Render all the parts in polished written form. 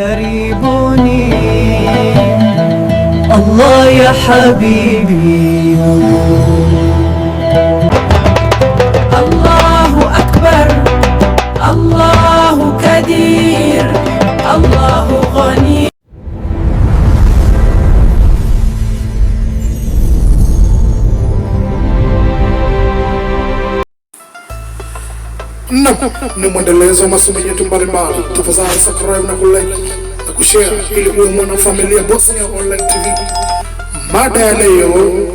يريبني الله يا حبيبي. الله أكبر الله كبير الله غني. Ni mwendelezo wa masomo yetu mbalimbali. Tafadhali subscribe na kulike na kushare ili uwe mwana familia Bosnia Online TV. Mada ya leo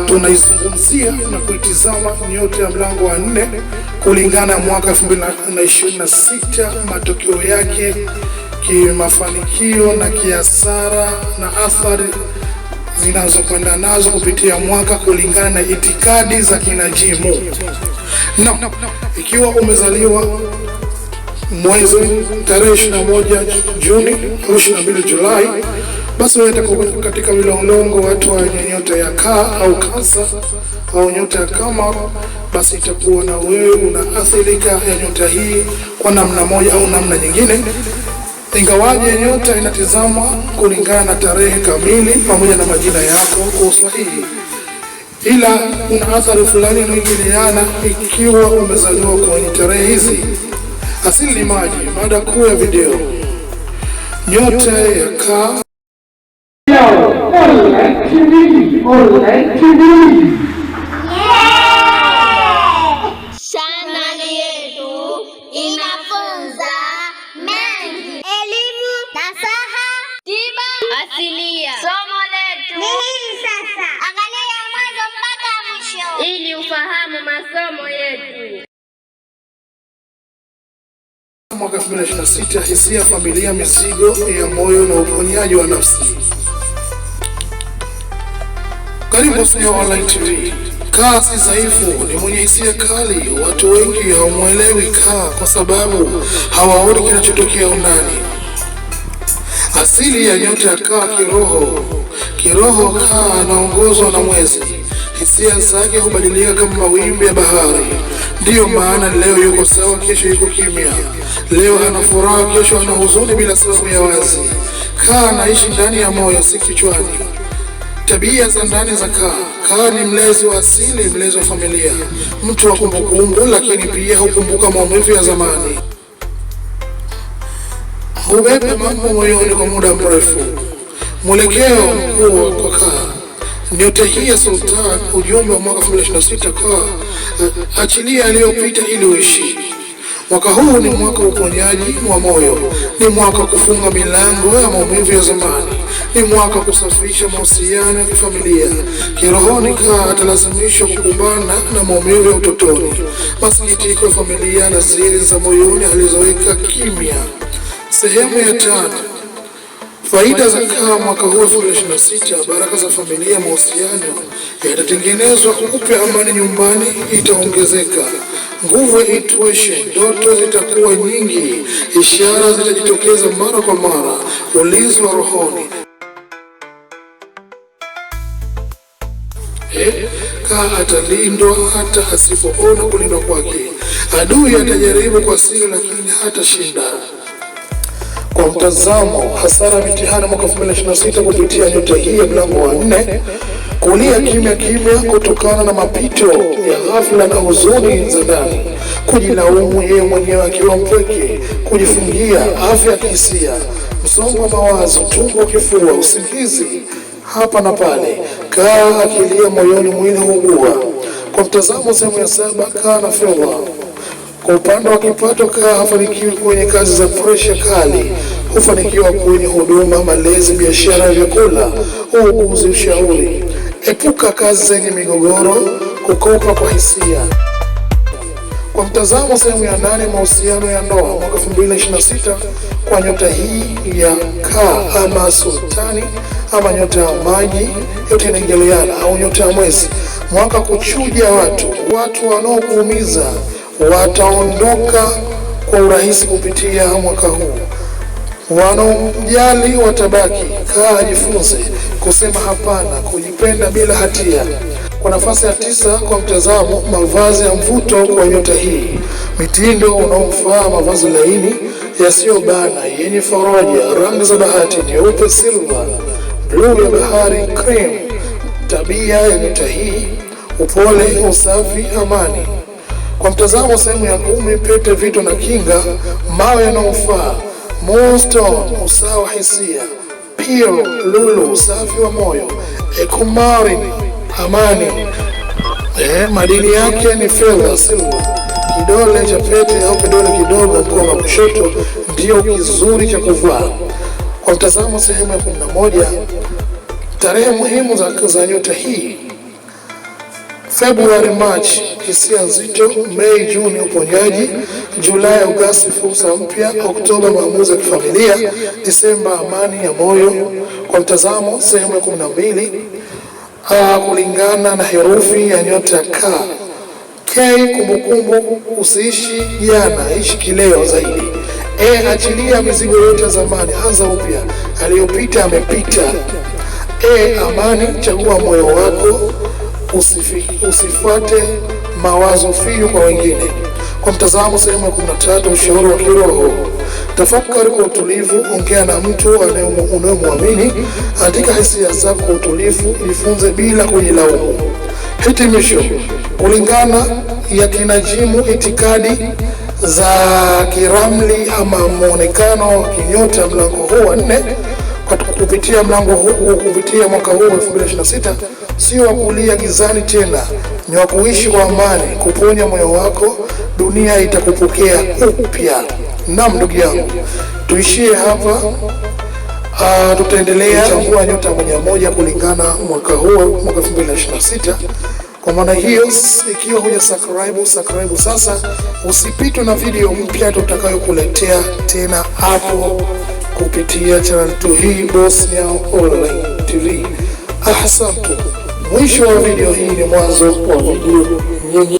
tunaizungumzia na kuitizama nyota ya mlango wa 4 kulingana na mwaka 2026, matokeo yake kimafanikio na kiasara na athari zinazokwenda nazo kupitia mwaka kulingana na itikadi za kinajimu. Na ikiwa umezaliwa mwezi tarehe 21 Juni au 22 Julai, basi wewe utakuwa katika milolongo watu wa nyota ya Ka au Kansa au nyota ya Kama, basi itakuwa na wewe unaathirika ya nyota hii kwa namna moja au namna nyingine. Ingawaje nyota inatizamwa kulingana na tarehe kamili pamoja na majina yako kwa usahihi, ila kuna athari fulani inaingiliana ikiwa umezaliwa kwenye tarehe hizi. Asili ni maji. Mada kuu ya video: nyota ya Ka. Chaneli yetu inafunza mengi, elimu, nasaha, tiba asilia. Somo letu ni hili sasa. Angalia mwanzo mpaka mwisho ili ufahamu masomo yetu. Mwaka 2026, hisia, familia, mizigo ya moyo na uponyaji wa nafsi. Karibu Bosnia Online TV. Ka si dhaifu, ni mwenye hisia kali. Watu wengi hawamuelewi Ka kwa sababu hawaoni kinachotokea undani. Asili ya nyota ya Ka kiroho, Ka anaongozwa na mwezi. Hisia zake hubadilika kama mawimbi ya bahari. Ndiyo maana leo yuko sawa, kesho yuko kimya. Leo ana furaha, kesho ana huzuni bila sababu ya wazi. Ka anaishi ndani ya moyo, si kichwani. Tabia za ndani za Ka ni mlezi wa asili, mlezi wa familia, mtu wa kumbukumbu, lakini pia hukumbuka maumivu ya zamani. Hubebe mambo moyoni kwa muda mrefu. Mwelekeo mkuu kwa Ka. Nyota hii ya Sultan, ujumbe wa mwaka 2026: Ka, achilia aliyopita ili uishi. Mwaka huu ni mwaka wa uponyaji wa moyo, ni mwaka wa kufunga milango ya maumivu ya zamani, ni mwaka wa kusafisha mahusiano ya kifamilia. Kirohoni, Ka atalazimishwa kukumbana na maumivu ya utotoni, masikitiko ya familia na siri za moyoni alizoweka kimya. Sehemu ya 5: faida za Ka mwaka huu 2026. Baraka za familia, mahusiano yatatengenezwa, kukupa amani nyumbani itaongezeka, nguvu ya intuition, ndoto zitakuwa nyingi, ishara zitajitokeza mara kwa mara, ulinzi wa rohoni. Ka atalindwa hata asipoona kulindwa kwake. Adui atajaribu kwa siri, lakini hatashinda. Kwa mtazamo hasara mitihani mwaka 2026 kupitia nyota hii ya mlango wa 4: kulia kimya kutokana na mapito ya ghafla na huzuni za ndani, kujilaumu yeye mwenyewe akiwa mpweke, kujifungia, afya ya kihisia, msongo wa mawazo, tumbo, kifua, usingizi hapa na pale. Ka akilia moyoni, mwili huugua. Kwa mtazamo sehemu ya 7: Ka na fedha. Kwa upande wa kipato, Ka hafanikiwi kwenye kazi za presha kali, hufanikiwa kwenye huduma, malezi, biashara ya vyakula, uuguzi, ushauri. Epuka kazi zenye migogoro, kukopa kwa hisia. Kwa mtazamo sehemu ya 8: mahusiano ya ndoa mwaka 2026. Kwa nyota hii ya Ka ama Sultani ama nyota ya maji, yote inaingiliana, au nyota ya mwezi, mwaka kuchuja watu wanaokuumiza wataondoka kwa urahisi kupitia mwaka huu. Wanaomjali watabaki. Ka ajifunze kusema hapana, kujipenda bila hatia. Kwa nafasi ya 9 kwa mtazamo, mavazi ya mvuto kwa nyota hii, mitindo unaomfaa, mavazi laini, yasiyobana yenye faraja, rangi za bahati nyeupe silver, bluu ya bahari cream. Tabia ya nyota hii upole, usafi, amani. Kwa mtazamo sehemu ya 10, pete, vito na kinga. Mawe yanayofaa: moonstone, usawa hisia; pearl, lulu, usafi wa moyo; aquamarine, amani. Madini yake ni fedha, silver. Kidole cha pete au kidole kidogo mkono wa kushoto ndio kizuri cha kuvaa. Kwa mtazamo sehemu ya 11, tarehe muhimu za nyota hii: Februari, Machi, hisia nzito; Mei, Juni, uponyaji; Julai, Agosti, fursa mpya; Oktoba, maamuzi ya kifamilia; Disemba, amani ya moyo. Kwa mtazamo sehemu ya 12, kulingana na herufi ya nyota K, kumbukumbu, usiishi jana, ishi kileo zaidi. Achilia mizigo yote ya zamani, anza upya, aliyopita amepita. Amani, chagua moyo wako, usifuate mawazo finyu kwa wengine. Kwa mtazamo sehemu ya 13, ushauri wa kiroho: tafakari kwa utulivu, ongea na mtu unayemwamini, andika hisia zako kwa utulivu, jifunze bila kujilaumu. Hitimisho: kulingana ya kinajimu, itikadi za kiramli ama muonekano wa kinyota mlango huu wa 4 kupitia mwaka huu 2026, sio wa kulia gizani tena, ni wa kuishi kwa amani, kuponya moyo wako, dunia itakupokea upya. Naam ndugu yangu, tuishie hapa. Tutaendelea kuchambua nyota moja kulingana mwaka huu, mwaka 2026. Kwa maana hiyo, ikiwa huja subscribe sasa, usipitwe na video mpya tutakayokuletea tena hapo kupitia channel hii Bosnia Online TV. Asante. Mwisho wa video hii ni mwanzo wa video nyingine.